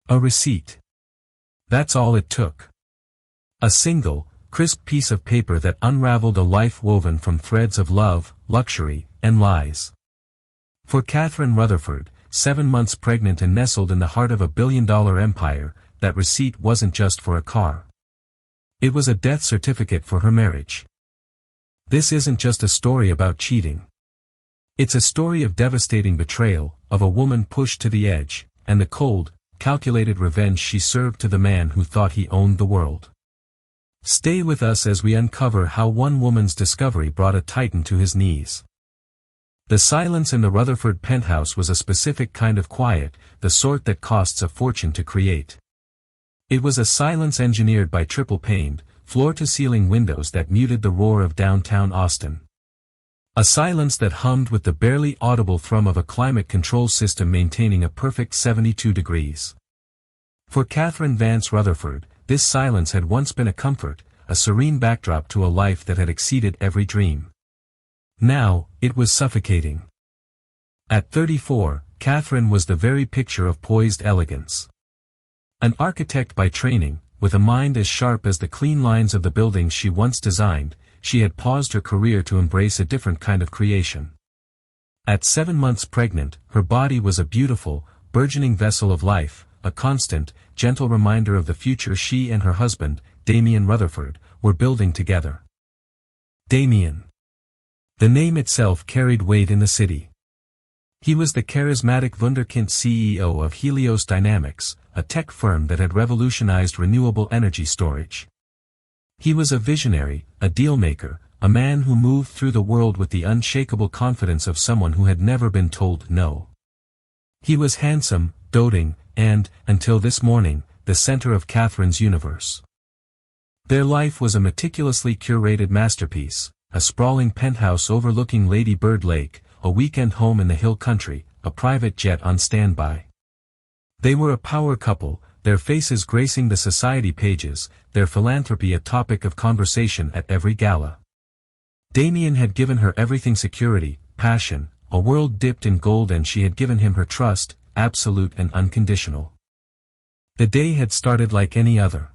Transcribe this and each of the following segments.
A receipt. That's all it took. A single, crisp piece of paper that unraveled a life woven from threads of love, luxury, and lies. For Catherine Rutherford, 7 months pregnant and nestled in the heart of a billion-dollar empire, that receipt wasn't just for a car. It was a death certificate for her marriage. This isn't just a story about cheating. It's a story of devastating betrayal, of a woman pushed to the edge, and the cold, calculated revenge she served to the man who thought he owned the world. Stay with us as we uncover how one woman's discovery brought a titan to his knees. The silence in the Rutherford penthouse was a specific kind of quiet, the sort that costs a fortune to create. It was a silence engineered by triple-paned, floor-to-ceiling windows that muted the roar of downtown Austin. A silence that hummed with the barely audible thrum of a climate control system maintaining a perfect 72 degrees. For Catherine Vance Rutherford, this silence had once been a comfort, a serene backdrop to a life that had exceeded every dream. Now, it was suffocating. At 34, Catherine was the very picture of poised elegance. An architect by training, with a mind as sharp as the clean lines of the buildings she once designed, she had paused her career to embrace a different kind of creation. At 7 months pregnant, her body was a beautiful, burgeoning vessel of life, a constant, gentle reminder of the future she and her husband, Damien Rutherford, were building together. Damien. The name itself carried weight in the city. He was the charismatic wunderkind CEO of Helios Dynamics, a tech firm that had revolutionized renewable energy storage. He was a visionary, a deal-maker, a man who moved through the world with the unshakable confidence of someone who had never been told no. He was handsome, doting, and, until this morning, the center of Catherine's universe. Their life was a meticulously curated masterpiece, a sprawling penthouse overlooking Lady Bird Lake, a weekend home in the hill country, a private jet on standby. They were a power couple, their faces gracing the society pages, their philanthropy a topic of conversation at every gala. Damien had given her everything: security, passion, a world dipped in gold, and she had given him her trust, absolute and unconditional. The day had started like any other.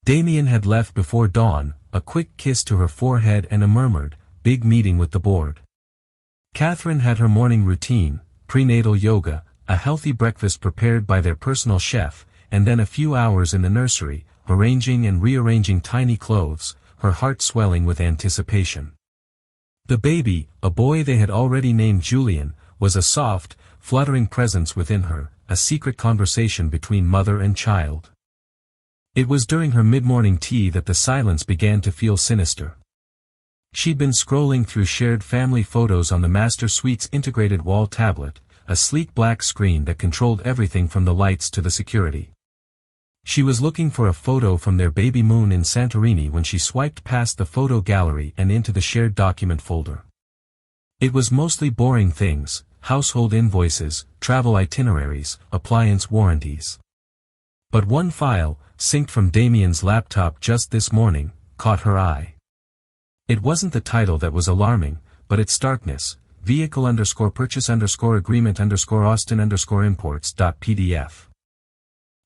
Damien had left before dawn, a quick kiss to her forehead and a murmured, "Big meeting with the board." Catherine had her morning routine, prenatal yoga, a healthy breakfast prepared by their personal chef, and then a few hours in the nursery, arranging and rearranging tiny clothes, her heart swelling with anticipation. The baby, a boy they had already named Julian, was a soft, fluttering presence within her, a secret conversation between mother and child. It was during her mid-morning tea that the silence began to feel sinister. She'd been scrolling through shared family photos on the master suite's integrated wall tablet, a sleek black screen that controlled everything from the lights to the security. She was looking for a photo from their baby moon in Santorini when she swiped past the photo gallery and into the shared document folder. It was mostly boring things: household invoices, travel itineraries, appliance warranties. But one file, synced from Damien's laptop just this morning, caught her eye. It wasn't the title that was alarming, but its starkness: vehicle_purchase_agreement_Austin_imports.pdf.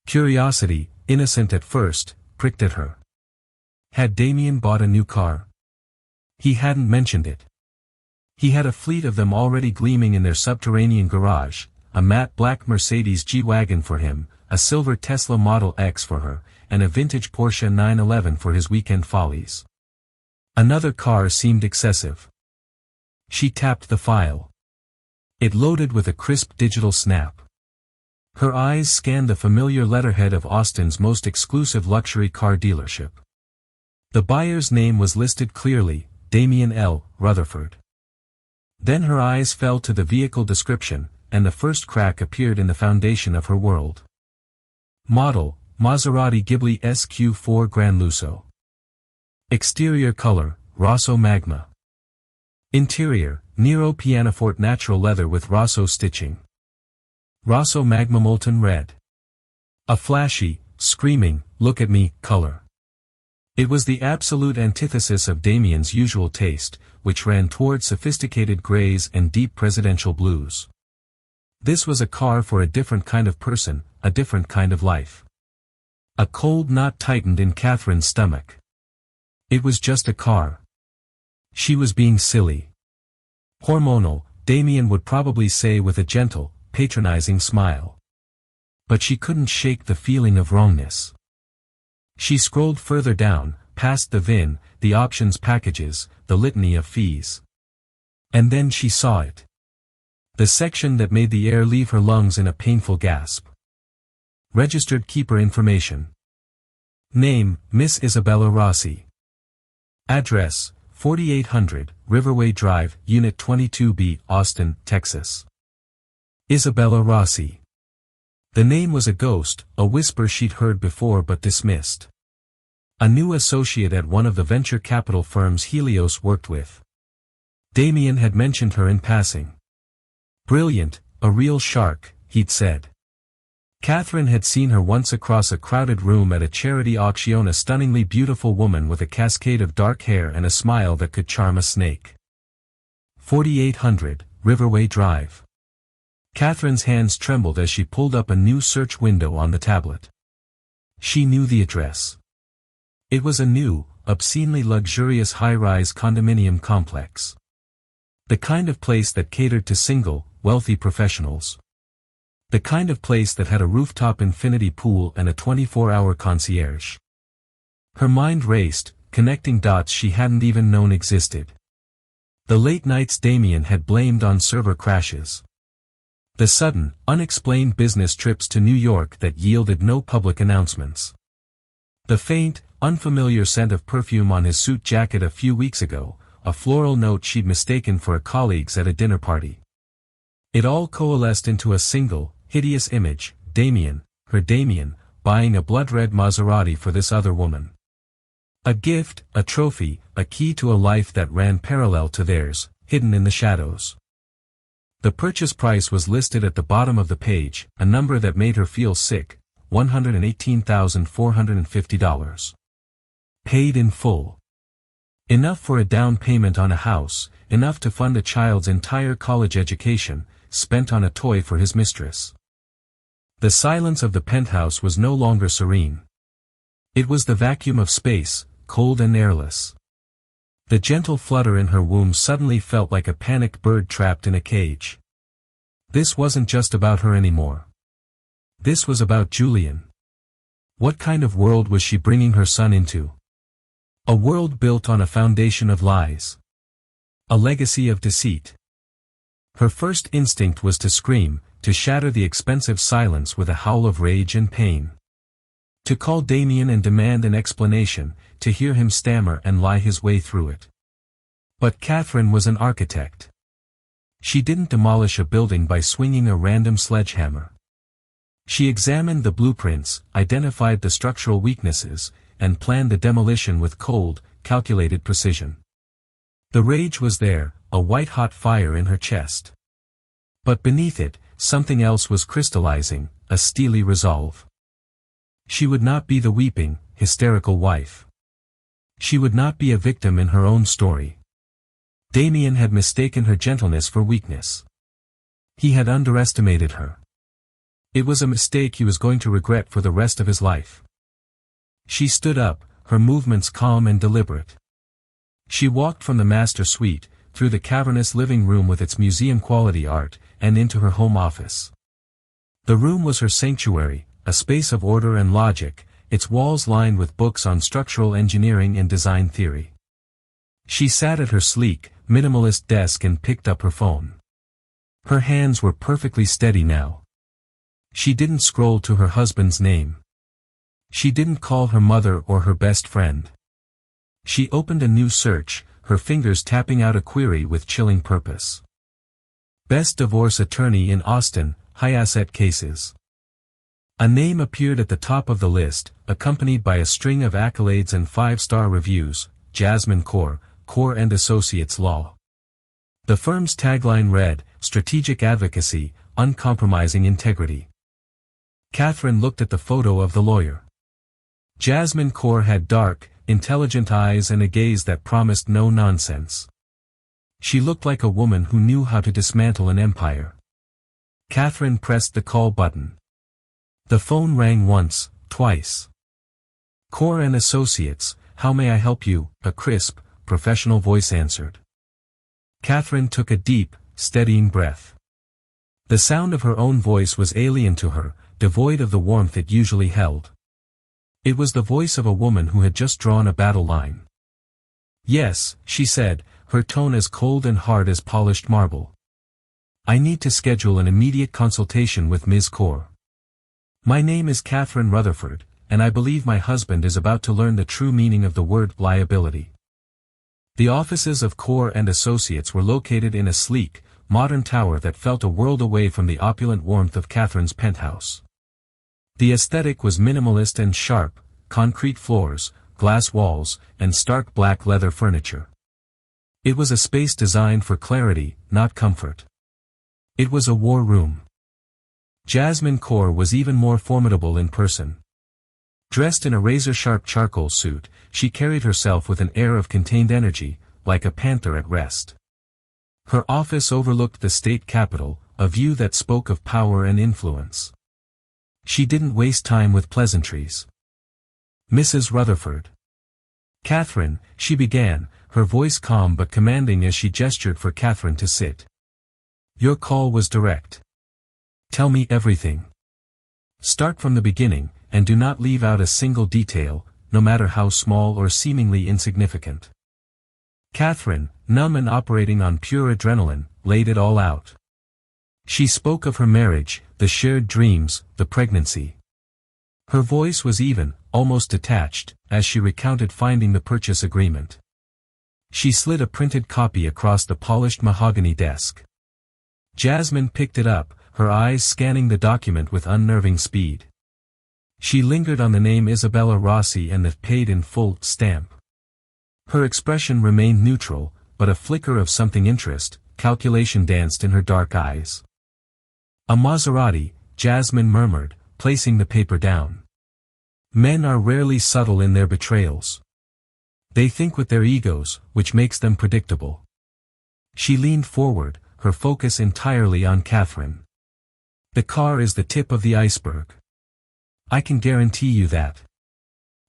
Curiosity, innocent at first, pricked at her. Had Damien bought a new car? He hadn't mentioned it. He had a fleet of them already gleaming in their subterranean garage, a matte black Mercedes G-Wagon for him, a silver Tesla Model X for her, and a vintage Porsche 911 for his weekend follies. Another car seemed excessive. She tapped the file. It loaded with a crisp digital snap. Her eyes scanned the familiar letterhead of Austin's most exclusive luxury car dealership. The buyer's name was listed clearly: Damien L. Rutherford. Then her eyes fell to the vehicle description, and the first crack appeared in the foundation of her world. Model: Maserati Ghibli SQ4 Gran Lusso. Exterior color: Rosso Magma. Interior: Nero Pianoforte natural leather with Rosso stitching. Rosso Magma molten red. A flashy, screaming, "Look at me" color. It was the absolute antithesis of Damien's usual taste, which ran toward sophisticated grays and deep presidential blues. This was a car for a different kind of person, a different kind of life. A cold knot tightened in Catherine's stomach. It was just a car. She was being silly. Hormonal, Damien would probably say with a gentle, patronizing smile. But she couldn't shake the feeling of wrongness. She scrolled further down, past the VIN, the options packages, the litany of fees. And then she saw it. The section that made the air leave her lungs in a painful gasp. Registered keeper information. Name, Miss Isabella Rossi. Address, 4800, Riverway Drive, Unit 22B, Austin, Texas. Isabella Rossi. The name was a ghost, a whisper she'd heard before but dismissed. A new associate at one of the venture capital firms Helios worked with. Damien had mentioned her in passing. Brilliant, a real shark, he'd said. Catherine had seen her once across a crowded room at a charity auction, a stunningly beautiful woman with a cascade of dark hair and a smile that could charm a snake. 4800, Riverway Drive. Catherine's hands trembled as she pulled up a new search window on the tablet. She knew the address. It was a new, obscenely luxurious high-rise condominium complex. The kind of place that catered to single, wealthy professionals. The kind of place that had a rooftop infinity pool and a 24-hour concierge. Her mind raced, connecting dots she hadn't even known existed. The late nights Damien had blamed on server crashes. The sudden, unexplained business trips to New York that yielded no public announcements. The faint, unfamiliar scent of perfume on his suit jacket a few weeks ago, a floral note she'd mistaken for a colleague's at a dinner party. It all coalesced into a single, hideous image, Damien, her Damien, buying a blood-red Maserati for this other woman. A gift, a trophy, a key to a life that ran parallel to theirs, hidden in the shadows. The purchase price was listed at the bottom of the page, a number that made her feel sick, $118,450. Paid in full. Enough for a down payment on a house, enough to fund a child's entire college education, spent on a toy for his mistress. The silence of the penthouse was no longer serene. It was the vacuum of space, cold and airless. The gentle flutter in her womb suddenly felt like a panicked bird trapped in a cage. This wasn't just about her anymore. This was about Julian. What kind of world was she bringing her son into? A world built on a foundation of lies. A legacy of deceit. Her first instinct was to scream, to shatter the expensive silence with a howl of rage and pain. To call Damien and demand an explanation, to hear him stammer and lie his way through it. But Catherine was an architect. She didn't demolish a building by swinging a random sledgehammer. She examined the blueprints, identified the structural weaknesses, and planned the demolition with cold, calculated precision. The rage was there, a white-hot fire in her chest. But beneath it, something else was crystallizing, a steely resolve. She would not be the weeping, hysterical wife. She would not be a victim in her own story. Damien had mistaken her gentleness for weakness. He had underestimated her. It was a mistake he was going to regret for the rest of his life. She stood up, her movements calm and deliberate. She walked from the master suite, through the cavernous living room with its museum-quality art, and into her home office. The room was her sanctuary, a space of order and logic, its walls lined with books on structural engineering and design theory. She sat at her sleek, minimalist desk and picked up her phone. Her hands were perfectly steady now. She didn't scroll to her husband's name. She didn't call her mother or her best friend. She opened a new search, her fingers tapping out a query with chilling purpose. Best divorce attorney in Austin, high-asset cases. A name appeared at the top of the list, accompanied by a string of accolades and 5-star reviews, Jasmine Core and Associates Law. The firm's tagline read, strategic advocacy, uncompromising integrity. Catherine looked at the photo of the lawyer. Jasmine Core had dark, intelligent eyes and a gaze that promised no nonsense. She looked like a woman who knew how to dismantle an empire. Catherine pressed the call button. The phone rang once, twice. Core and Associates, how may I help you? A crisp, professional voice answered. Catherine took a deep, steadying breath. The sound of her own voice was alien to her, devoid of the warmth it usually held. It was the voice of a woman who had just drawn a battle line. Yes, she said, her tone as cold and hard as polished marble. I need to schedule an immediate consultation with Ms. Core. My name is Catherine Rutherford, and I believe my husband is about to learn the true meaning of the word liability. The offices of Core and Associates were located in a sleek, modern tower that felt a world away from the opulent warmth of Catherine's penthouse. The aesthetic was minimalist and sharp, concrete floors, glass walls, and stark black leather furniture. It was a space designed for clarity, not comfort. It was a war room. Jasmine Core was even more formidable in person. Dressed in a razor-sharp charcoal suit, she carried herself with an air of contained energy, like a panther at rest. Her office overlooked the state capitol, a view that spoke of power and influence. She didn't waste time with pleasantries. Mrs. Rutherford. Catherine, she began, her voice calm but commanding as she gestured for Catherine to sit. Your call was direct. Tell me everything. Start from the beginning, and do not leave out a single detail, no matter how small or seemingly insignificant. Catherine, numb and operating on pure adrenaline, laid it all out. She spoke of her marriage, the shared dreams, the pregnancy. Her voice was even, almost detached, as she recounted finding the purchase agreement. She slid a printed copy across the polished mahogany desk. Jasmine picked it up, her eyes scanning the document with unnerving speed. She lingered on the name Isabella Rossi and the paid in full stamp. Her expression remained neutral, but a flicker of something interest, calculation danced in her dark eyes. A Maserati, Jasmine murmured, placing the paper down. Men are rarely subtle in their betrayals. They think with their egos, which makes them predictable. She leaned forward, her focus entirely on Catherine. The car is the tip of the iceberg. I can guarantee you that.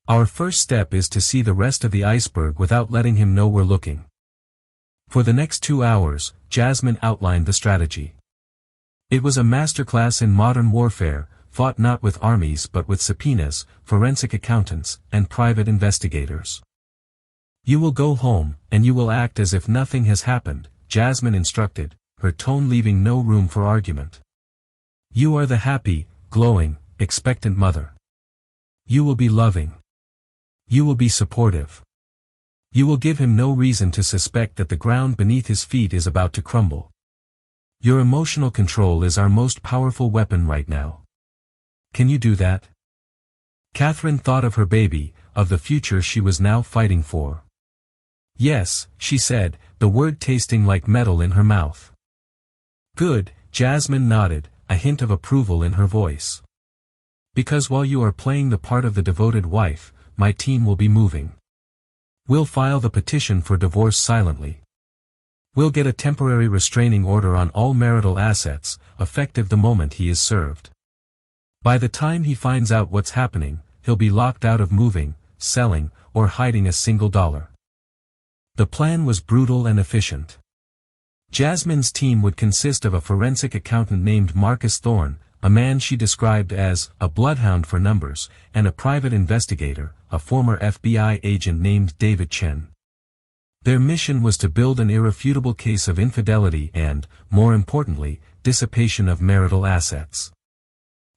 Our first step is to see the rest of the iceberg without letting him know we're looking. For the next 2 hours, Jasmine outlined the strategy. It was a masterclass in modern warfare, fought not with armies but with subpoenas, forensic accountants, and private investigators. You will go home, and you will act as if nothing has happened, Jasmine instructed, her tone leaving no room for argument. You are the happy, glowing, expectant mother. You will be loving. You will be supportive. You will give him no reason to suspect that the ground beneath his feet is about to crumble. Your emotional control is our most powerful weapon right now. Can you do that? Catherine thought of her baby, of the future she was now fighting for. Yes, she said, the word tasting like metal in her mouth. Good, Jasmine nodded, a hint of approval in her voice. Because while you are playing the part of the devoted wife, my team will be moving. We'll file the petition for divorce silently. We'll get a temporary restraining order on all marital assets, effective the moment he is served. By the time he finds out what's happening, he'll be locked out of moving, selling, or hiding a single dollar. The plan was brutal and efficient. Jasmine's team would consist of a forensic accountant named Marcus Thorne, a man she described as a bloodhound for numbers, and a private investigator, a former FBI agent named David Chen. Their mission was to build an irrefutable case of infidelity and, more importantly, dissipation of marital assets.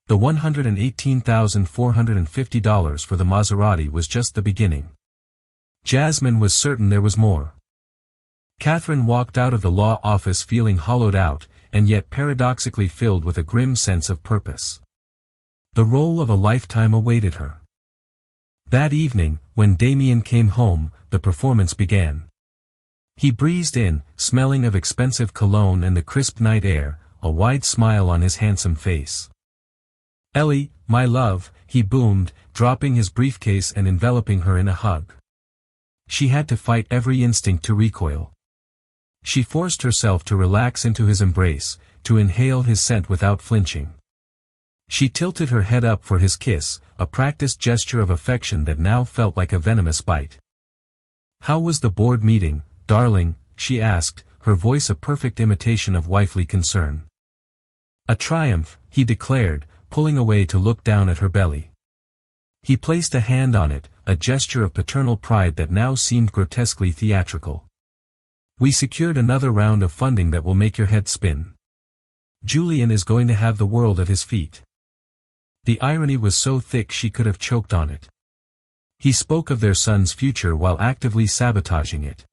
The $118,450 for the Maserati was just the beginning. Jasmine was certain there was more. Catherine walked out of the law office feeling hollowed out, and yet paradoxically filled with a grim sense of purpose. The role of a lifetime awaited her. That evening, when Damien came home, the performance began. He breezed in, smelling of expensive cologne and the crisp night air, a wide smile on his handsome face. Ellie, my love, he boomed, dropping his briefcase and enveloping her in a hug. She had to fight every instinct to recoil. She forced herself to relax into his embrace, to inhale his scent without flinching. She tilted her head up for his kiss, a practiced gesture of affection that now felt like a venomous bite. "How was the board meeting, darling?" she asked, her voice a perfect imitation of wifely concern. "A triumph," he declared, pulling away to look down at her belly. He placed a hand on it, a gesture of paternal pride that now seemed grotesquely theatrical. "We secured another round of funding that will make your head spin. Julian is going to have the world at his feet." The irony was so thick she could have choked on it. He spoke of their son's future while actively sabotaging it.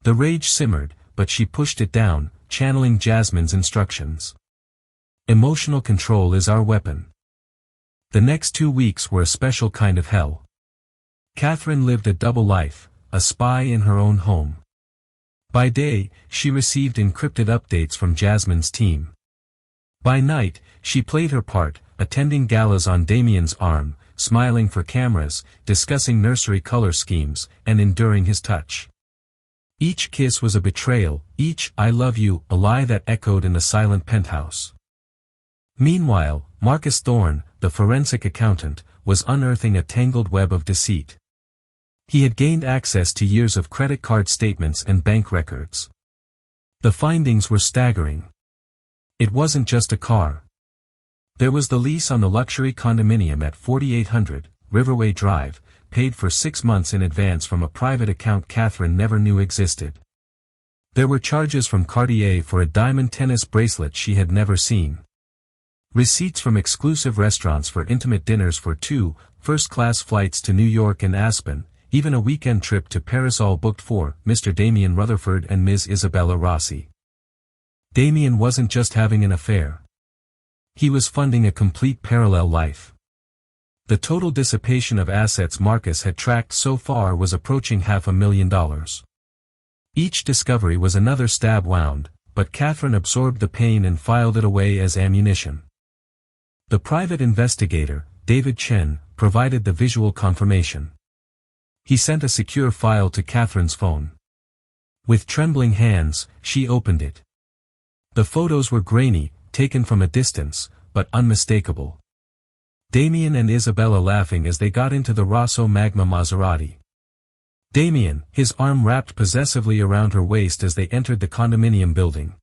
The rage simmered, but she pushed it down, channeling Jasmine's instructions. "Emotional control is our weapon." The next 2 weeks were a special kind of hell. Catherine lived a double life, a spy in her own home. By day, she received encrypted updates from Jasmine's team. By night, she played her part, attending galas on Damien's arm, smiling for cameras, discussing nursery color schemes, and enduring his touch. Each kiss was a betrayal, each "I love you" a lie that echoed in the silent penthouse. Meanwhile, Marcus Thorne, the forensic accountant, was unearthing a tangled web of deceit. He had gained access to years of credit card statements and bank records. The findings were staggering. It wasn't just a car. There was the lease on the luxury condominium at 4800 Riverway Drive, paid for 6 months in advance from a private account Catherine never knew existed. There were charges from Cartier for a diamond tennis bracelet she had never seen. Receipts from exclusive restaurants for intimate dinners for 2 first-class flights to New York and Aspen, even a weekend trip to Paris, all booked for Mr. Damien Rutherford and Ms. Isabella Rossi. Damien wasn't just having an affair. He was funding a complete parallel life. The total dissipation of assets Marcus had tracked so far was approaching $500,000. Each discovery was another stab wound, but Catherine absorbed the pain and filed it away as ammunition. The private investigator, David Chen, provided the visual confirmation. He sent a secure file to Catherine's phone. With trembling hands, she opened it. The photos were grainy, taken from a distance, but unmistakable. Damien and Isabella laughing as they got into the Rosso Magma Maserati. Damien, his arm wrapped possessively around her waist as they entered the condominium building.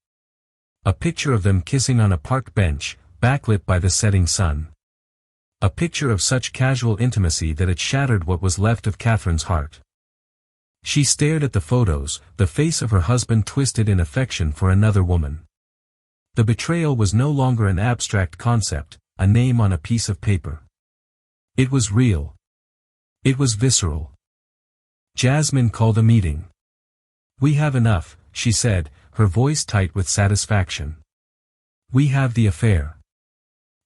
A picture of them kissing on a park bench, backlit by the setting sun. A picture of such casual intimacy that it shattered what was left of Catherine's heart. She stared at the photos, the face of her husband twisted in affection for another woman. The betrayal was no longer an abstract concept, a name on a piece of paper. It was real. It was visceral. Jasmine called a meeting. "We have enough," she said, her voice tight with satisfaction. "We have the affair.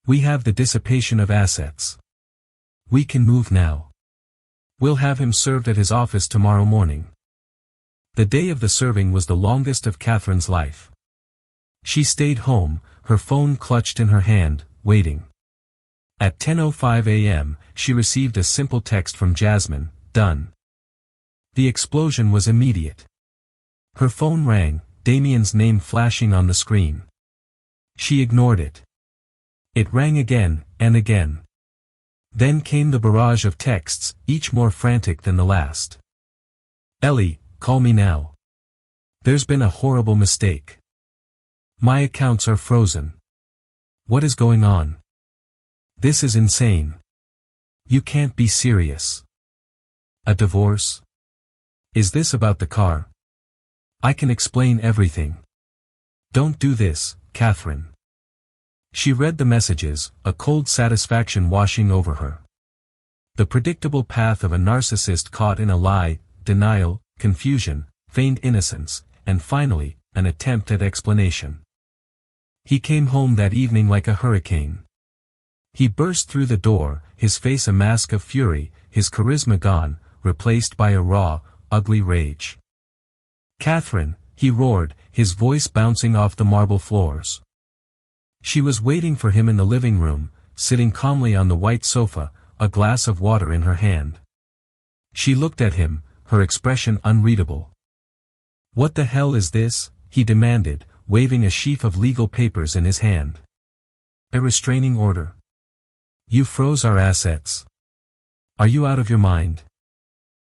We have the dissipation of assets. We can move now. We'll have him served at his office tomorrow morning." The day of the serving was the longest of Catherine's life. She stayed home, her phone clutched in her hand, waiting. At 10:05 a.m., she received a simple text from Jasmine, "Done." The explosion was immediate. Her phone rang, Damien's name flashing on the screen. She ignored it. It rang again, and again. Then came the barrage of texts, each more frantic than the last. "Ellie, call me now. There's been a horrible mistake. My accounts are frozen. What is going on? This is insane. You can't be serious. A divorce? Is this about the car? I can explain everything. Don't do this, Catherine." She read the messages, a cold satisfaction washing over her. The predictable path of a narcissist caught in a lie, denial, confusion, feigned innocence, and finally, an attempt at explanation. He came home that evening like a hurricane. He burst through the door, his face a mask of fury, his charisma gone, replaced by a raw, ugly rage. "Catherine," he roared, his voice bouncing off the marble floors. She was waiting for him in the living room, sitting calmly on the white sofa, a glass of water in her hand. She looked at him, her expression unreadable. "What the hell is this?" he demanded, waving a sheaf of legal papers in his hand. A restraining order. You froze our assets. Are you out of your mind?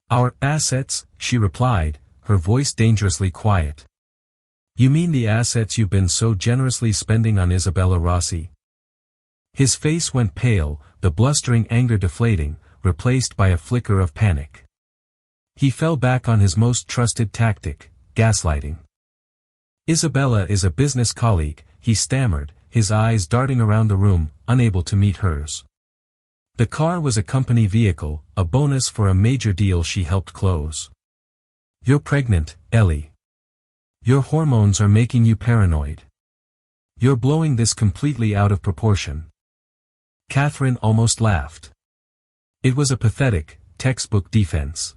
Our assets, she replied, her voice dangerously quiet. You mean the assets you've been so generously spending on Isabella Rossi? His face went pale, the blustering anger deflating, replaced by a flicker of panic. He fell back on his most trusted tactic, gaslighting. Isabella is a business colleague, he stammered, his eyes darting around the room, unable to meet hers. The car was a company vehicle, a bonus for a major deal she helped close. You're pregnant, Ellie. Your hormones are making you paranoid. You're blowing this completely out of proportion. Catherine almost laughed. It was a pathetic, textbook defense.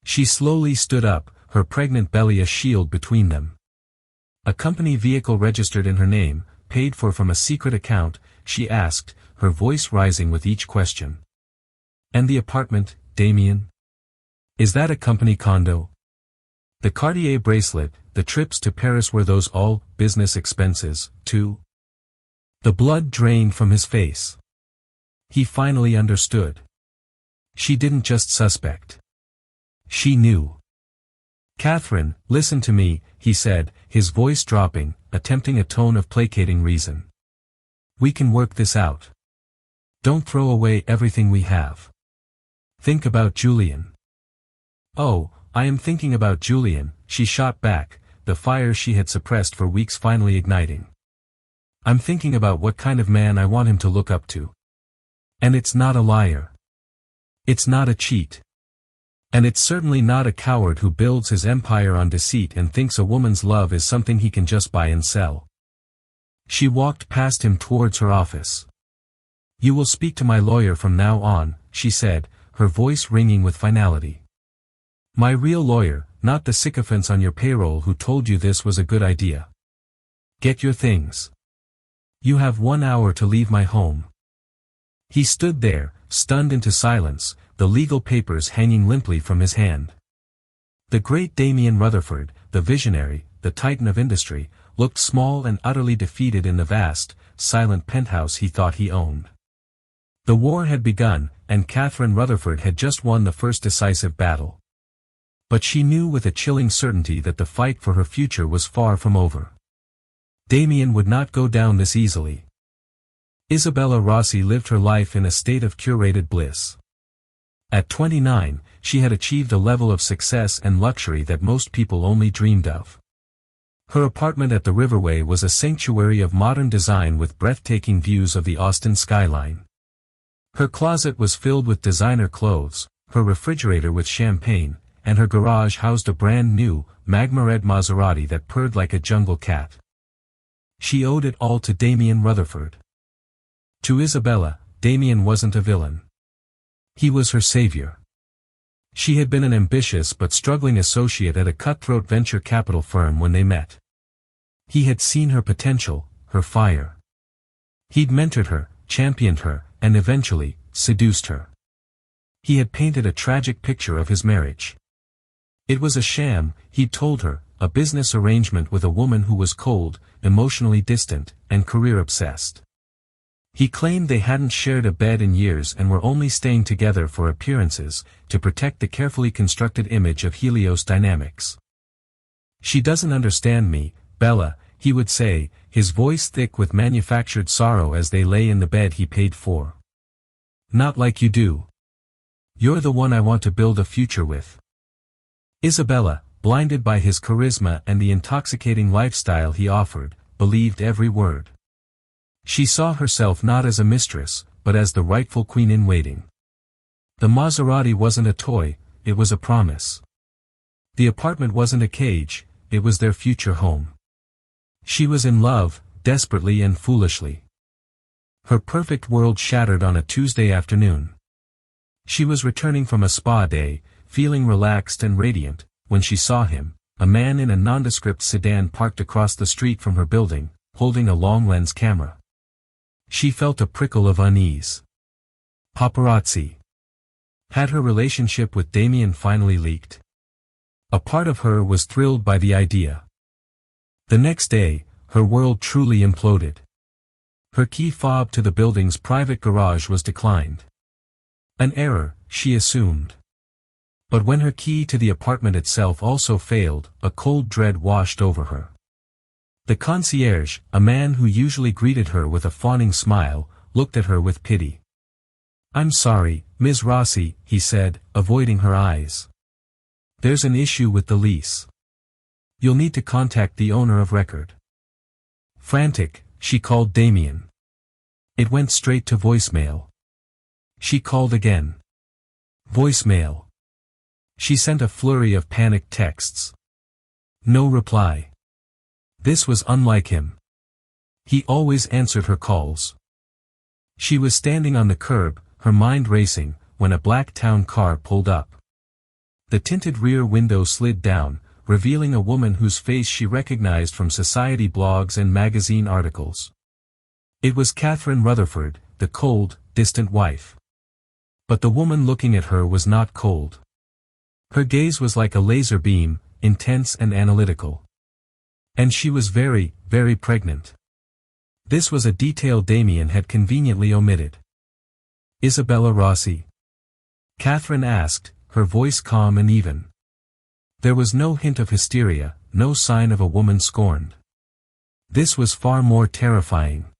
She slowly stood up, her pregnant belly a shield between them. A company vehicle registered in her name, paid for from a secret account, she asked, her voice rising with each question. And the apartment, Damien? Is that a company condo? The Cartier bracelet, the trips to Paris, were those all business expenses, too? The blood drained from his face. He finally understood. She didn't just suspect. She knew. Catherine, listen to me, he said, his voice dropping, attempting a tone of placating reason. We can work this out. Don't throw away everything we have. Think about Julian. Oh, I am thinking about Julian, she shot back, the fire she had suppressed for weeks finally igniting. I'm thinking about what kind of man I want him to look up to. And it's not a liar. It's not a cheat. And it's certainly not a coward who builds his empire on deceit and thinks a woman's love is something he can just buy and sell. She walked past him towards her office. You will speak to my lawyer from now on, she said, her voice ringing with finality. My real lawyer, not the sycophants on your payroll who told you this was a good idea. Get your things. You have 1 hour to leave my home. He stood there, stunned into silence, the legal papers hanging limply from his hand. The great Damien Rutherford, the visionary, the titan of industry, looked small and utterly defeated in the vast, silent penthouse he thought he owned. The war had begun, and Catherine Rutherford had just won the first decisive battle. But she knew with a chilling certainty that the fight for her future was far from over. Damien would not go down this easily. Isabella Rossi lived her life in a state of curated bliss. At 29, she had achieved a level of success and luxury that most people only dreamed of. Her apartment at the Riverway was a sanctuary of modern design with breathtaking views of the Austin skyline. Her closet was filled with designer clothes, her refrigerator with champagne, and her garage housed a brand new, magma red Maserati that purred like a jungle cat. She owed it all to Damien Rutherford. To Isabella, Damien wasn't a villain. He was her savior. She had been an ambitious but struggling associate at a cutthroat venture capital firm when they met. He had seen her potential, her fire. He'd mentored her, championed her, and eventually, seduced her. He had painted a tragic picture of his marriage. It was a sham, he'd told her, a business arrangement with a woman who was cold, emotionally distant, and career-obsessed. He claimed they hadn't shared a bed in years and were only staying together for appearances, to protect the carefully constructed image of Helios dynamics. She doesn't understand me, Bella, he would say, his voice thick with manufactured sorrow as they lay in the bed he paid for. Not like you do. You're the one I want to build a future with. Isabella, blinded by his charisma and the intoxicating lifestyle he offered, believed every word. She saw herself not as a mistress, but as the rightful queen-in-waiting. The Maserati wasn't a toy, it was a promise. The apartment wasn't a cage, it was their future home. She was in love, desperately and foolishly. Her perfect world shattered on a Tuesday afternoon. She was returning from a spa day, feeling relaxed and radiant, when she saw him, a man in a nondescript sedan parked across the street from her building, holding a long-lens camera. She felt a prickle of unease. Paparazzi. Had her relationship with Damien finally leaked? A part of her was thrilled by the idea. The next day, her world truly imploded. Her key fob to the building's private garage was declined. An error, she assumed. But when her key to the apartment itself also failed, a cold dread washed over her. The concierge, a man who usually greeted her with a fawning smile, looked at her with pity. "I'm sorry, Ms. Rossi," he said, avoiding her eyes. "There's an issue with the lease. You'll need to contact the owner of record." Frantic, she called Damien. It went straight to voicemail. She called again. Voicemail. She sent a flurry of panicked texts. No reply. This was unlike him. He always answered her calls. She was standing on the curb, her mind racing, when a black town car pulled up. The tinted rear window slid down, revealing a woman whose face she recognized from society blogs and magazine articles. It was Catherine Rutherford, the cold, distant wife. But the woman looking at her was not cold. Her gaze was like a laser beam, intense and analytical. And she was very, very pregnant. This was a detail Damien had conveniently omitted. "Isabella Rossi?" Catherine asked, her voice calm and even. There was no hint of hysteria, no sign of a woman scorned. This was far more terrifying.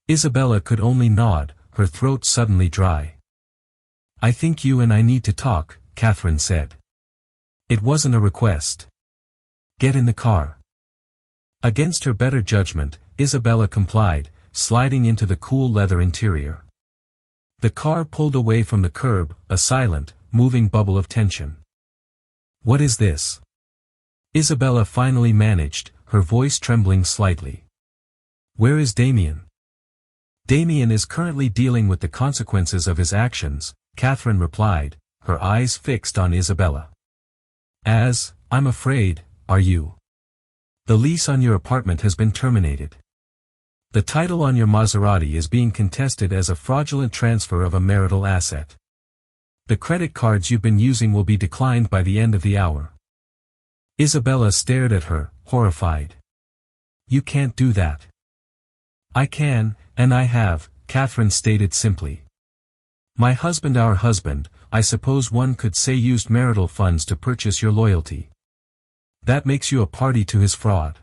Isabella could only nod, her throat suddenly dry. "I think you and I need to talk," Catherine said. It wasn't a request. "Get in the car." Against her better judgment, Isabella complied, sliding into the cool leather interior. The car pulled away from the curb, a silent, moving bubble of tension. "What is this?" Isabella finally managed, her voice trembling slightly. "Where is Damien?" "Damien is currently dealing with the consequences of his actions," Catherine replied, her eyes fixed on Isabella. "I'm afraid, are you? The lease on your apartment has been terminated. The title on your Maserati is being contested as a fraudulent transfer of a marital asset. The credit cards you've been using will be declined by the end of the hour." Isabella stared at her, horrified. "You can't do that." "I can, and I have," Catherine stated simply. "My husband, our husband, I suppose one could say, used marital funds to purchase your loyalty. That makes you a party to his fraud.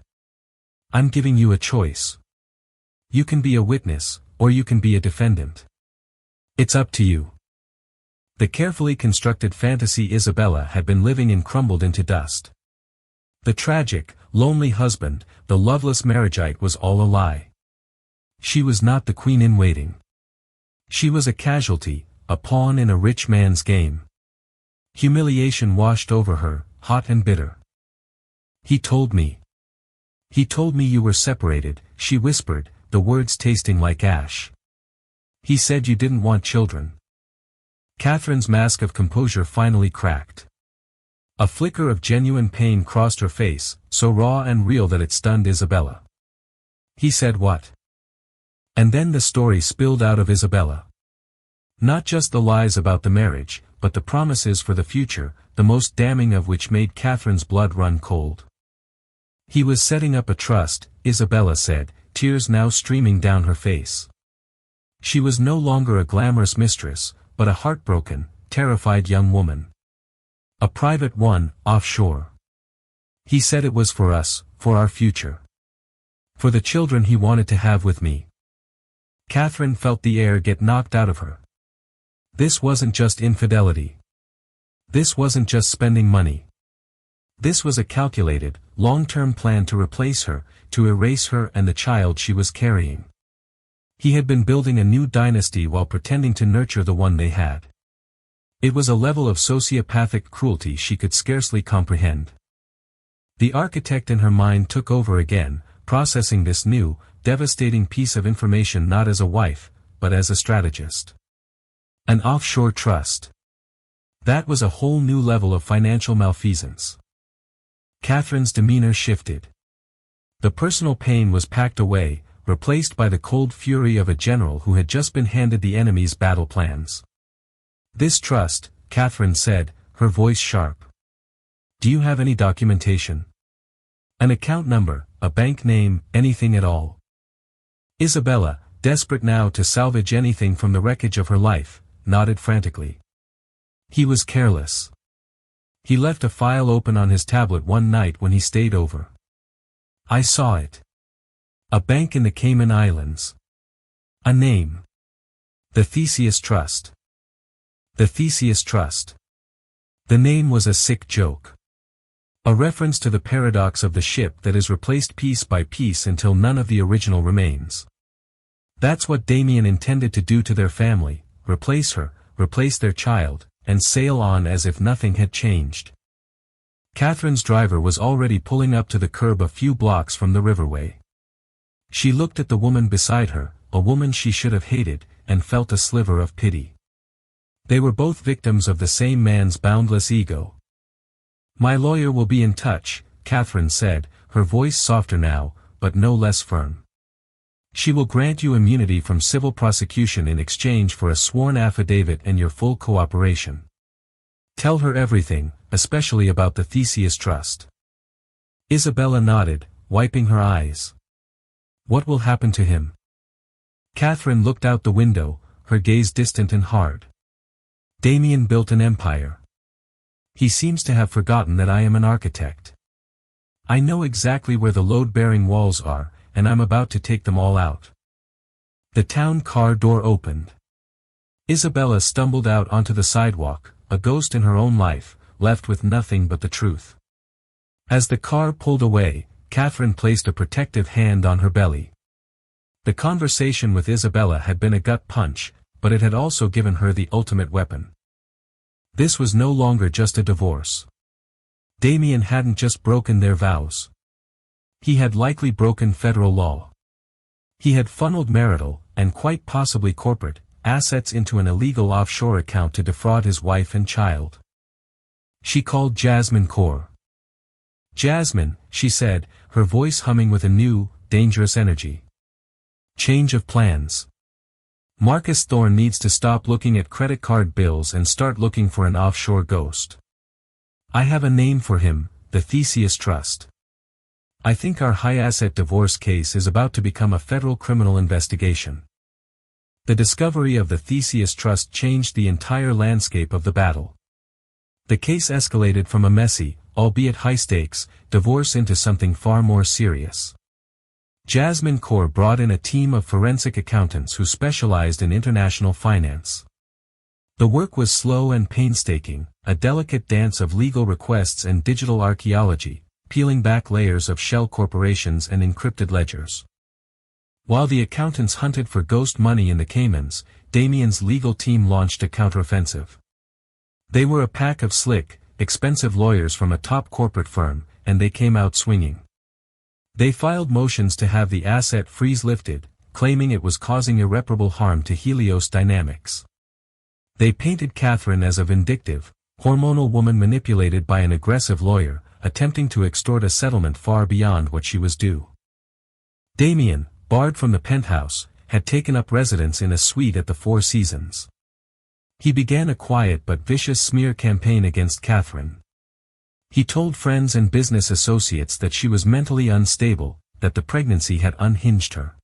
I'm giving you a choice. You can be a witness, or you can be a defendant. It's up to you." The carefully constructed fantasy Isabella had been living in crumbled into dust. The tragic, lonely husband, the loveless marriageite was all a lie. She was not the queen in waiting. She was a casualty, a pawn in a rich man's game. Humiliation washed over her, hot and bitter. He told me you were separated," she whispered, the words tasting like ash. "He said you didn't want children." Catherine's mask of composure finally cracked. A flicker of genuine pain crossed her face, so raw and real that it stunned Isabella. "He said what?" And then the story spilled out of Isabella. Not just the lies about the marriage, but the promises for the future, the most damning of which made Catherine's blood run cold. "He was setting up a trust," Isabella said, tears now streaming down her face. She was no longer a glamorous mistress, but a heartbroken, terrified young woman. A private one, offshore. "He said it was for us, for our future. For the children he wanted to have with me." Catherine felt the air get knocked out of her. This wasn't just infidelity. This wasn't just spending money. This was a calculated, long-term plan to replace her, to erase her and the child she was carrying. He had been building a new dynasty while pretending to nurture the one they had. It was a level of sociopathic cruelty she could scarcely comprehend. The architect in her mind took over again, processing this new, devastating piece of information not as a wife, but as a strategist. An offshore trust. That was a whole new level of financial malfeasance. Catherine's demeanor shifted. The personal pain was packed away, replaced by the cold fury of a general who had just been handed the enemy's battle plans. "This trust," Catherine said, her voice sharp. "Do you have any documentation? An account number, a bank name, anything at all. Isabella, desperate now to salvage anything from the wreckage of her life, nodded frantically. He was careless. He left a file open on his tablet one night when he stayed over. I saw it. A bank in the Cayman Islands. A name. The Theseus Trust. The Theseus Trust. The name was a sick joke. A reference to the paradox of the ship that is replaced piece by piece until none of the original remains. That's what Damien intended to do to their family, replace her, replace their child, and sail on as if nothing had changed. Catherine's driver was already pulling up to the curb a few blocks from the riverway. She looked at the woman beside her, a woman she should have hated, and felt a sliver of pity. They were both victims of the same man's boundless ego. My lawyer will be in touch, Catherine said, her voice softer now, but no less firm. She will grant you immunity from civil prosecution in exchange for a sworn affidavit and your full cooperation. Tell her everything, especially about the Theseus Trust. Isabella nodded, wiping her eyes. What will happen to him? Catherine looked out the window, her gaze distant and hard. Damien built an empire. He seems to have forgotten that I am an architect. I know exactly where the load-bearing walls are, and I'm about to take them all out. The town car door opened. Isabella stumbled out onto the sidewalk, a ghost in her own life, left with nothing but the truth. As the car pulled away, Catherine placed a protective hand on her belly. The conversation with Isabella had been a gut punch, but it had also given her the ultimate weapon. This was no longer just a divorce. Damien hadn't just broken their vows. He had likely broken federal law. He had funneled marital, and quite possibly corporate, assets into an illegal offshore account to defraud his wife and child. She called Jasmine Kaur. Jasmine, she said, her voice humming with a new, dangerous energy. Change of plans. Marcus Thorne needs to stop looking at credit card bills and start looking for an offshore ghost. I have a name for him, the Theseus Trust. I think our high-asset divorce case is about to become a federal criminal investigation. The discovery of the Theseus Trust changed the entire landscape of the battle. The case escalated from a messy, albeit high-stakes, divorce into something far more serious. Jasmine Kaur brought in a team of forensic accountants who specialized in international finance. The work was slow and painstaking, a delicate dance of legal requests and digital archaeology, peeling back layers of shell corporations and encrypted ledgers. While the accountants hunted for ghost money in the Caymans, Damien's legal team launched a counteroffensive. They were a pack of slick, expensive lawyers from a top corporate firm, and they came out swinging. They filed motions to have the asset freeze lifted, claiming it was causing irreparable harm to Helios Dynamics. They painted Catherine as a vindictive, hormonal woman manipulated by an aggressive lawyer, attempting to extort a settlement far beyond what she was due. Damien, barred from the penthouse, had taken up residence in a suite at the Four Seasons. He began a quiet but vicious smear campaign against Catherine. He told friends and business associates that she was mentally unstable, that the pregnancy had unhinged her.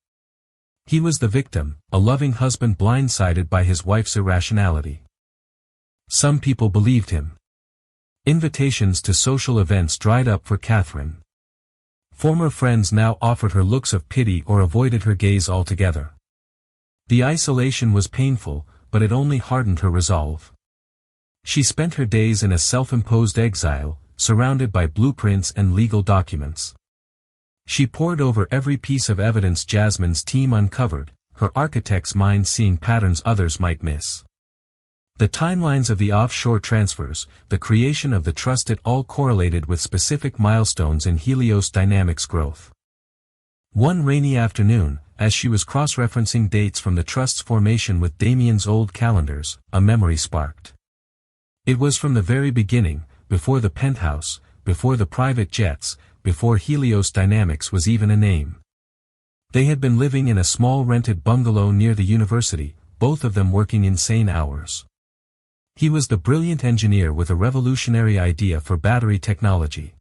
He was the victim, a loving husband blindsided by his wife's irrationality. Some people believed him. Invitations to social events dried up for Catherine. Former friends now offered her looks of pity or avoided her gaze altogether. The isolation was painful, but it only hardened her resolve. She spent her days in a self-imposed exile, surrounded by blueprints and legal documents. She pored over every piece of evidence Jasmine's team uncovered, her architect's mind seeing patterns others might miss. The timelines of the offshore transfers, the creation of the trust, it all correlated with specific milestones in Helios Dynamics growth. One rainy afternoon, as she was cross-referencing dates from the trust's formation with Damien's old calendars, a memory sparked. It was from the very beginning, before the penthouse, before the private jets, before Helios Dynamics was even a name. They had been living in a small rented bungalow near the university, both of them working insane hours. He was the brilliant engineer with a revolutionary idea for battery technology.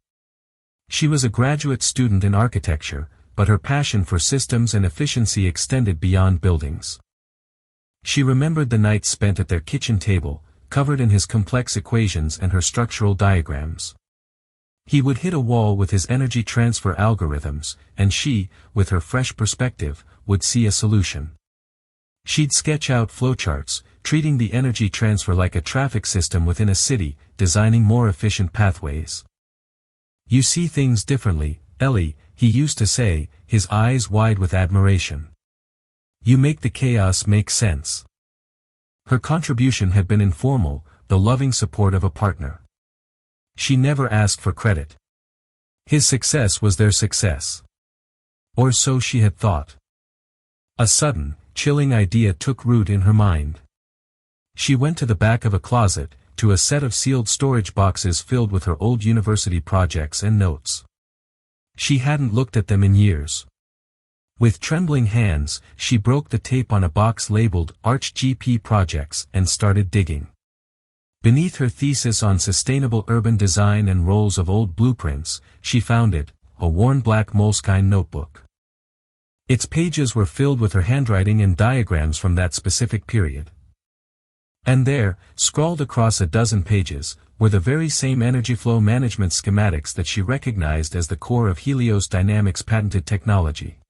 She was a graduate student in architecture, but her passion for systems and efficiency extended beyond buildings. She remembered the nights spent at their kitchen table, covered in his complex equations and her structural diagrams. He would hit a wall with his energy transfer algorithms, and she, with her fresh perspective, would see a solution. She'd sketch out flowcharts, treating the energy transfer like a traffic system within a city, designing more efficient pathways. "You see things differently, Ellie," he used to say, his eyes wide with admiration. "You make the chaos make sense." Her contribution had been informal, the loving support of a partner. She never asked for credit. His success was their success. Or so she had thought. A sudden, chilling idea took root in her mind. She went to the back of a closet, to a set of sealed storage boxes filled with her old university projects and notes. She hadn't looked at them in years. With trembling hands, she broke the tape on a box labeled ArchGP Projects and started digging. Beneath her thesis on sustainable urban design and rolls of old blueprints, she found it, a worn black moleskine notebook. Its pages were filled with her handwriting and diagrams from that specific period. And there, scrawled across a dozen pages, were the very same energy flow management schematics that she recognized as the core of Helios Dynamics' patented technology.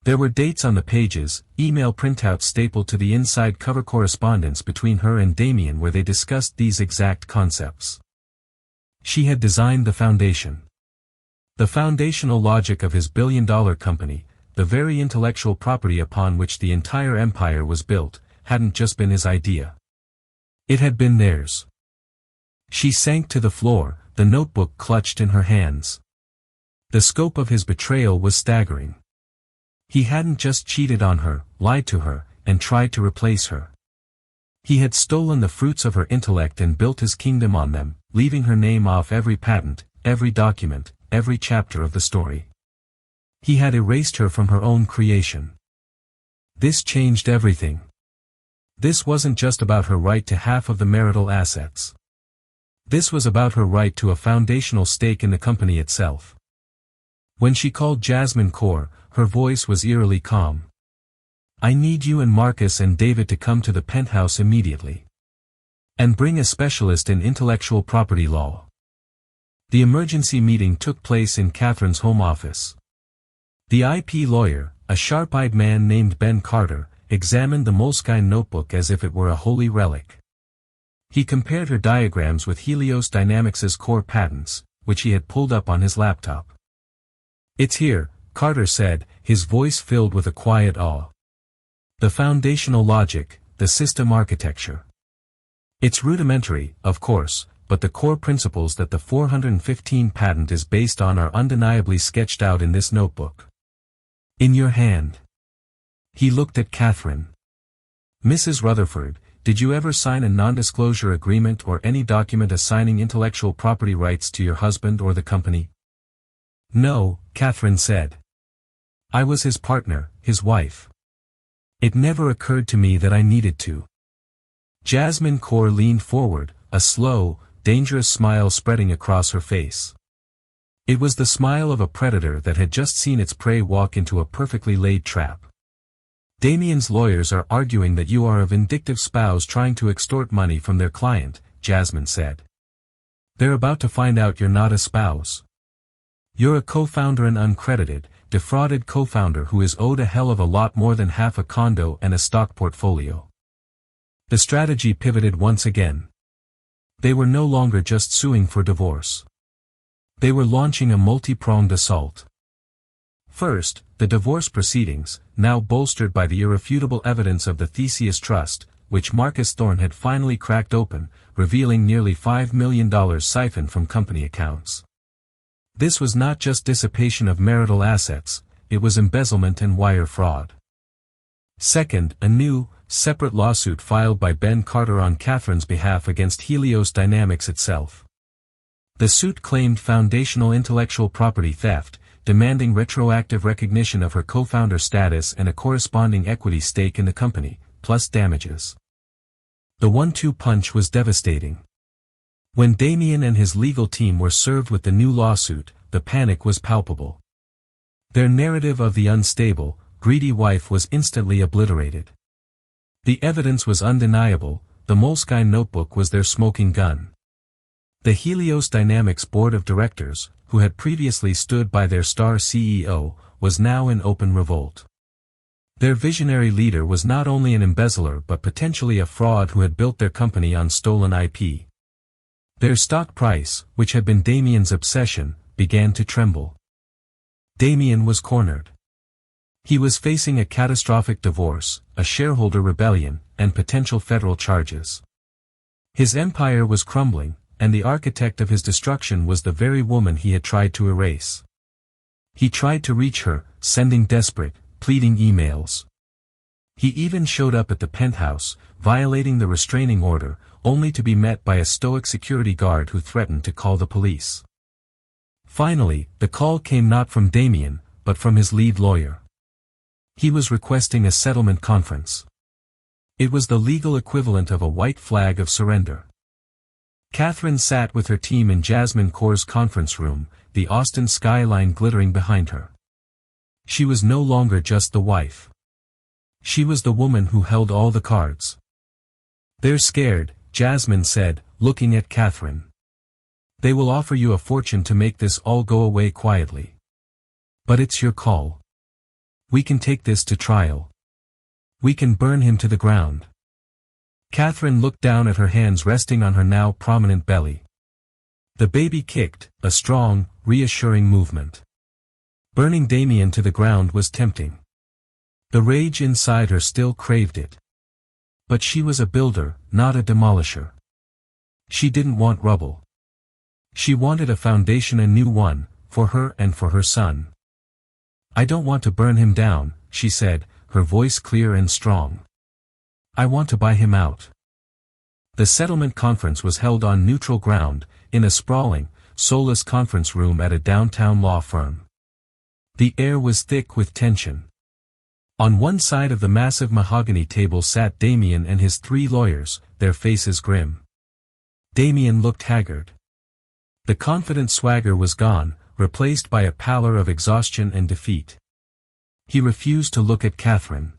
There were dates on the pages, email printouts stapled to the inside cover correspondence between her and Damien where they discussed these exact concepts. She had designed the foundation. The foundational logic of his billion-dollar company, the very intellectual property upon which the entire empire was built, hadn't just been his idea. It had been theirs. She sank to the floor, the notebook clutched in her hands. The scope of his betrayal was staggering. He hadn't just cheated on her, lied to her, and tried to replace her. He had stolen the fruits of her intellect and built his kingdom on them, leaving her name off every patent, every document, every chapter of the story. He had erased her from her own creation. This changed everything. This wasn't just about her right to half of the marital assets. This was about her right to a foundational stake in the company itself. When she called Jasmine Core, her voice was eerily calm. "I need you and Marcus and David to come to the penthouse immediately. And bring a specialist in intellectual property law." The emergency meeting took place in Catherine's home office. The IP lawyer, a sharp-eyed man named Ben Carter, examined the moleskine notebook as if it were a holy relic. He compared her diagrams with Helios Dynamics' core patents, which he had pulled up on his laptop. "It's here," Carter said, his voice filled with a quiet awe. "The foundational logic, the system architecture. It's rudimentary, of course, but the core principles that the 415 patent is based on are undeniably sketched out in this notebook. In your hand." He looked at Catherine. "Mrs. Rutherford, did you ever sign a non-disclosure agreement or any document assigning intellectual property rights to your husband or the company?" "No," Catherine said. "I was his partner, his wife. It never occurred to me that I needed to." Jasmine Core leaned forward, a slow, dangerous smile spreading across her face. It was the smile of a predator that had just seen its prey walk into a perfectly laid trap. "Damien's lawyers are arguing that you are a vindictive spouse trying to extort money from their client," Jasmine said. "They're about to find out you're not a spouse. You're a co-founder and uncredited, defrauded co-founder who is owed a hell of a lot more than half a condo and a stock portfolio." The strategy pivoted once again. They were no longer just suing for divorce. They were launching a multi-pronged assault. First, the divorce proceedings, now bolstered by the irrefutable evidence of the Theseus Trust, which Marcus Thorne had finally cracked open, revealing nearly $5 million siphoned from company accounts. This was not just dissipation of marital assets, it was embezzlement and wire fraud. Second, a new, separate lawsuit filed by Ben Carter on Catherine's behalf against Helios Dynamics itself. The suit claimed foundational intellectual property theft, demanding retroactive recognition of her co-founder status and a corresponding equity stake in the company, plus damages. The 1-2 punch was devastating. When Damien and his legal team were served with the new lawsuit, the panic was palpable. Their narrative of the unstable, greedy wife was instantly obliterated. The evidence was undeniable, the Moleskine notebook was their smoking gun. The Helios Dynamics board of directors, who had previously stood by their star CEO, was now in open revolt. Their visionary leader was not only an embezzler but potentially a fraud who had built their company on stolen IP. Their stock price, which had been Damien's obsession, began to tremble. Damien was cornered. He was facing a catastrophic divorce, a shareholder rebellion, and potential federal charges. His empire was crumbling, and the architect of his destruction was the very woman he had tried to erase. He tried to reach her, sending desperate, pleading emails. He even showed up at the penthouse, violating the restraining order, only to be met by a stoic security guard who threatened to call the police. Finally, the call came not from Damien, but from his lead lawyer. He was requesting a settlement conference. It was the legal equivalent of a white flag of surrender. Catherine sat with her team in Jasmine Cour's conference room, the Austin skyline glittering behind her. She was no longer just the wife. She was the woman who held all the cards. "They're scared," Jasmine said, looking at Catherine. "They will offer you a fortune to make this all go away quietly. But it's your call. We can take this to trial. We can burn him to the ground." Catherine looked down at her hands resting on her now prominent belly. The baby kicked, a strong, reassuring movement. Burning Damien to the ground was tempting. The rage inside her still craved it. But she was a builder, not a demolisher. She didn't want rubble. She wanted a foundation, a new one, for her and for her son. "I don't want to burn him down," she said, her voice clear and strong. "I want to buy him out." The settlement conference was held on neutral ground, in a sprawling, soulless conference room at a downtown law firm. The air was thick with tension. On one side of the massive mahogany table sat Damien and his 3 lawyers, their faces grim. Damien looked haggard. The confident swagger was gone, replaced by a pallor of exhaustion and defeat. He refused to look at Catherine.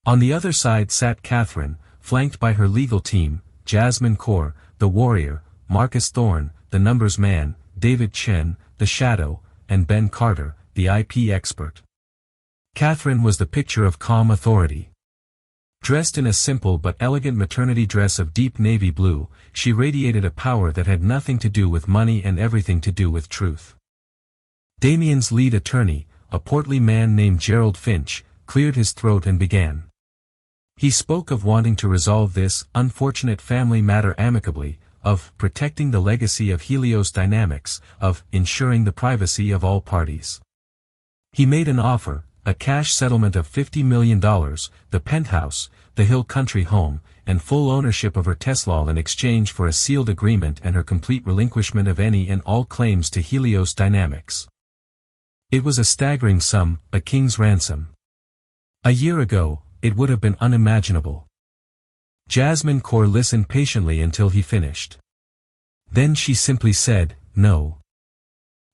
On the other side sat Catherine, flanked by her legal team, Jasmine Cour, the warrior, Marcus Thorne, the numbers man, David Chen, the shadow, and Ben Carter, the IP expert. Catherine was the picture of calm authority. Dressed in a simple but elegant maternity dress of deep navy blue, she radiated a power that had nothing to do with money and everything to do with truth. Damien's lead attorney, a portly man named Gerald Finch, cleared his throat and began. He spoke of wanting to resolve this unfortunate family matter amicably, of protecting the legacy of Helios Dynamics, of ensuring the privacy of all parties. He made an offer, a cash settlement of $50 million, the penthouse, the Hill Country home, and full ownership of her Tesla in exchange for a sealed agreement and her complete relinquishment of any and all claims to Helios Dynamics. It was a staggering sum, a king's ransom. A year ago, it would have been unimaginable. Jasmine Cour listened patiently until he finished. Then she simply said, "No."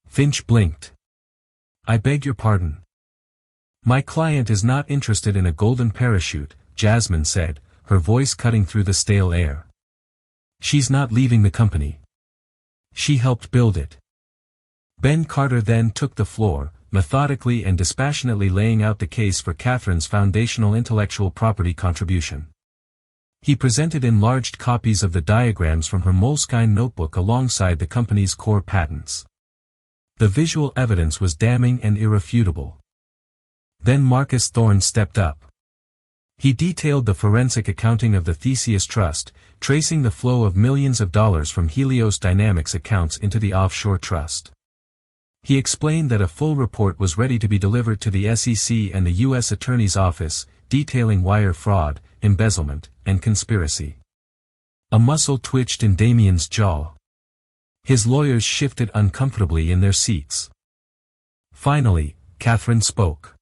Finch blinked. "I beg your pardon." "My client is not interested in a golden parachute," Jasmine said, her voice cutting through the stale air. "She's not leaving the company. She helped build it." Ben Carter then took the floor, methodically and dispassionately laying out the case for Catherine's foundational intellectual property contribution. He presented enlarged copies of the diagrams from her Moleskine notebook alongside the company's core patents. The visual evidence was damning and irrefutable. Then Marcus Thorne stepped up. He detailed the forensic accounting of the Theseus Trust, tracing the flow of millions of dollars from Helios Dynamics accounts into the offshore trust. He explained that a full report was ready to be delivered to the SEC and the U.S. Attorney's Office, detailing wire fraud, embezzlement, and conspiracy. A muscle twitched in Damien's jaw. His lawyers shifted uncomfortably in their seats. Finally, Catherine spoke.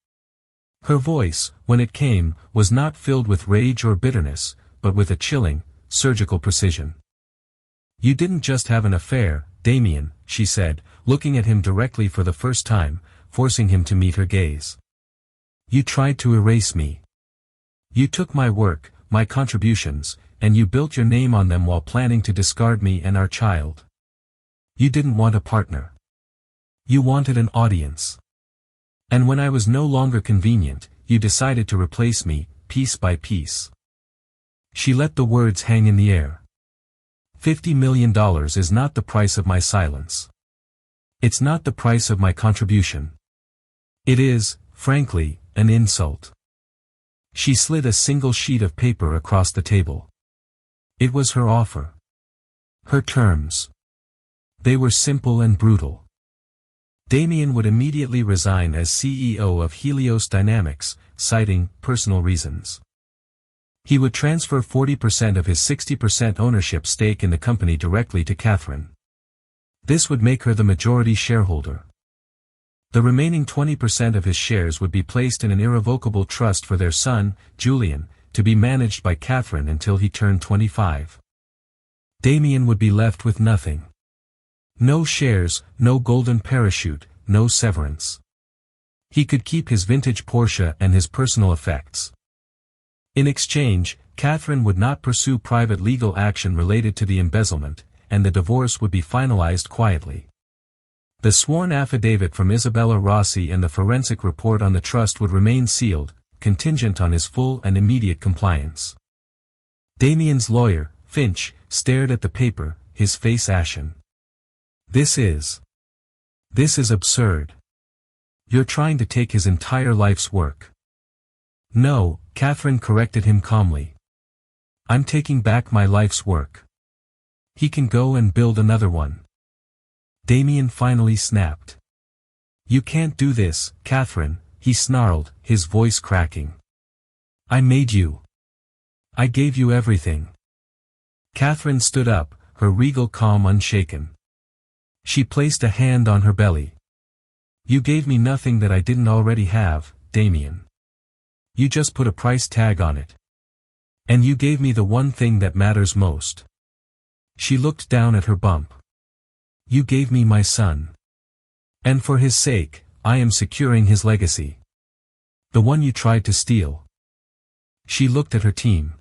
Her voice, when it came, was not filled with rage or bitterness, but with a chilling, surgical precision. "You didn't just have an affair, Damien," she said, looking at him directly for the first time, forcing him to meet her gaze. "You tried to erase me. You took my work, my contributions, and you built your name on them while planning to discard me and our child. You didn't want a partner. You wanted an audience. And when I was no longer convenient, you decided to replace me, piece by piece." She let the words hang in the air. $50 million is not the price of my silence. It's not the price of my contribution. It is, frankly, an insult. She slid a single sheet of paper across the table. It was her offer. Her terms. They were simple and brutal. Damien would immediately resign as CEO of Helios Dynamics, citing personal reasons. He would transfer 40% of his 60% ownership stake in the company directly to Catherine. This would make her the majority shareholder. The remaining 20% of his shares would be placed in an irrevocable trust for their son, Julian, to be managed by Catherine until he turned 25. Damien would be left with nothing. No shares, no golden parachute, no severance. He could keep his vintage Porsche and his personal effects. In exchange, Catherine would not pursue private legal action related to the embezzlement, and the divorce would be finalized quietly. The sworn affidavit from Isabella Rossi and the forensic report on the trust would remain sealed, contingent on his full and immediate compliance. Damien's lawyer, Finch, stared at the paper, his face ashen. This is absurd. You're trying to take his entire life's work." "No," Catherine corrected him calmly. "I'm taking back my life's work. He can go and build another one." Damien finally snapped. "You can't do this, Catherine," he snarled, his voice cracking. "I made you. I gave you everything." Catherine stood up, her regal calm unshaken. She placed a hand on her belly. "You gave me nothing that I didn't already have, Damien. You just put a price tag on it. And you gave me the one thing that matters most." She looked down at her bump. "You gave me my son. And for his sake, I am securing his legacy. The one you tried to steal." She looked at her team.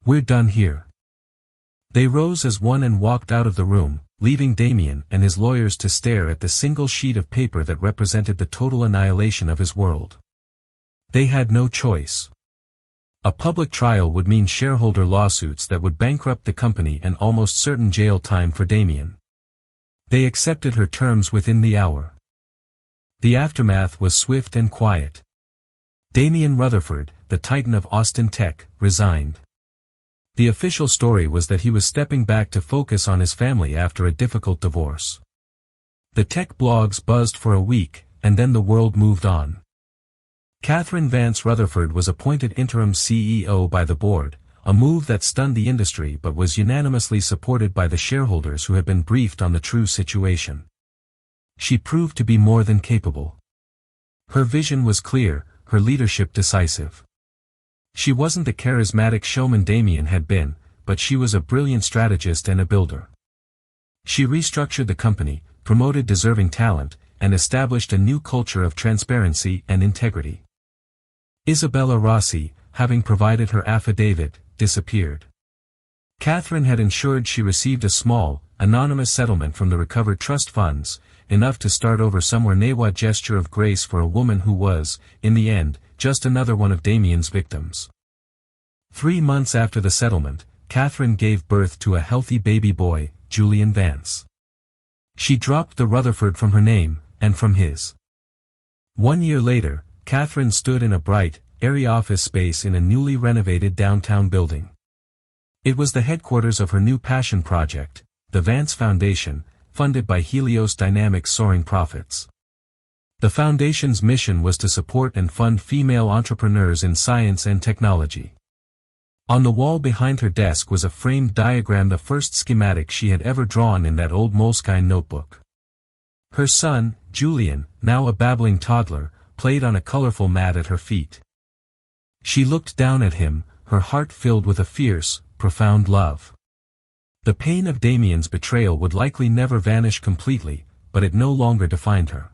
"We're done here." They rose as one and walked out of the room, leaving Damien and his lawyers to stare at the single sheet of paper that represented the total annihilation of his world. They had no choice. A public trial would mean shareholder lawsuits that would bankrupt the company and almost certain jail time for Damien. They accepted her terms within the hour. The aftermath was swift and quiet. Damien Rutherford, the titan of Austin Tech, resigned. The official story was that he was stepping back to focus on his family after a difficult divorce. The tech blogs buzzed for a week, and then the world moved on. Catherine Vance Rutherford was appointed interim CEO by the board, a move that stunned the industry but was unanimously supported by the shareholders who had been briefed on the true situation. She proved to be more than capable. Her vision was clear, her leadership decisive. She wasn't the charismatic showman Damien had been, but she was a brilliant strategist and a builder. She restructured the company, promoted deserving talent, and established a new culture of transparency and integrity. Isabella Rossi, having provided her affidavit, disappeared. Catherine had ensured she received a small, anonymous settlement from the recovered trust funds, enough to start over somewhere a gesture of grace for a woman who was, in the end, just another one of Damien's victims. 3 months after the settlement, Catherine gave birth to a healthy baby boy, Julian Vance. She dropped the Rutherford from her name, and from his. 1 year later, Catherine stood in a bright, airy office space in a newly renovated downtown building. It was the headquarters of her new passion project, the Vance Foundation, funded by Helios Dynamics' soaring profits. The foundation's mission was to support and fund female entrepreneurs in science and technology. On the wall behind her desk was a framed diagram, the first schematic she had ever drawn in that old Moleskine notebook. Her son, Julian, now a babbling toddler, played on a colorful mat at her feet. She looked down at him, her heart filled with a fierce, profound love. The pain of Damien's betrayal would likely never vanish completely, but it no longer defined her.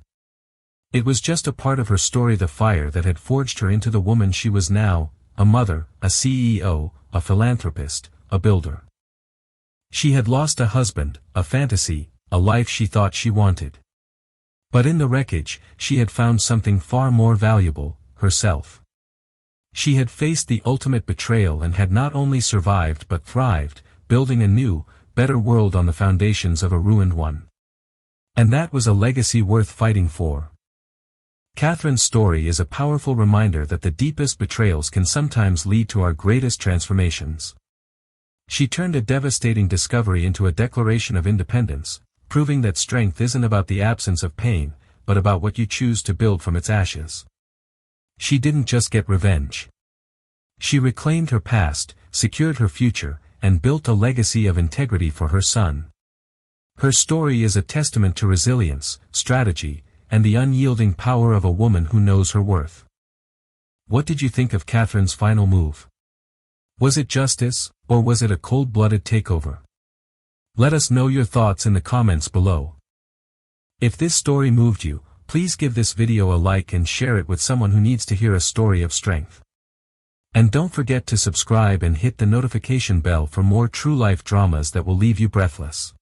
It was just a part of her story, the fire that had forged her into the woman she was now, a mother, a CEO, a philanthropist, a builder. She had lost a husband, a fantasy, a life she thought she wanted. But in the wreckage, she had found something far more valuable, herself. She had faced the ultimate betrayal and had not only survived but thrived, building a new, better world on the foundations of a ruined one. And that was a legacy worth fighting for. Catherine's story is a powerful reminder that the deepest betrayals can sometimes lead to our greatest transformations. She turned a devastating discovery into a declaration of independence, proving that strength isn't about the absence of pain, but about what you choose to build from its ashes. She didn't just get revenge. She reclaimed her past, secured her future, and built a legacy of integrity for her son. Her story is a testament to resilience, strategy, and the unyielding power of a woman who knows her worth. What did you think of Catherine's final move? Was it justice, or was it a cold-blooded takeover? Let us know your thoughts in the comments below. If this story moved you, please give this video a like and share it with someone who needs to hear a story of strength. And don't forget to subscribe and hit the notification bell for more true-life dramas that will leave you breathless.